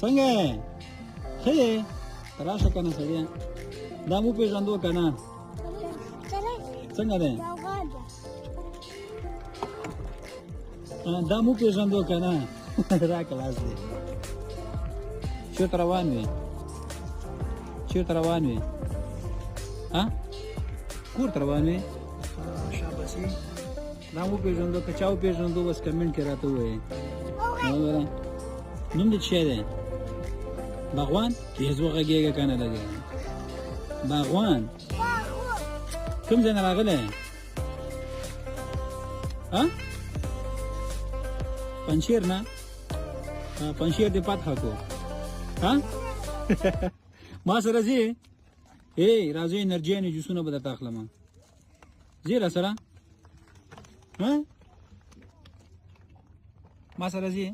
څنګه یې ښه یې راشه که نه سړیه دا مو پېژندو که نه څنګه دی دا مو پېژندو که نه راکړه لاس دی چېرته روان وې چېرته روان وې کور ته روان وې شاباسي دا مو پېژندو که چا وپېژندو بس کمنټ کې راته ووایې نوم دې څه شی دی باغوان تیز وغږېږه که نه لږه باغوان کوم ځای نه راغلی پنجشیر نه پنجشیر دې فتحه کړو ما سره ځې راځئ انرجیانې جوسونه به درته اخلم ځې را سره ما سره ځې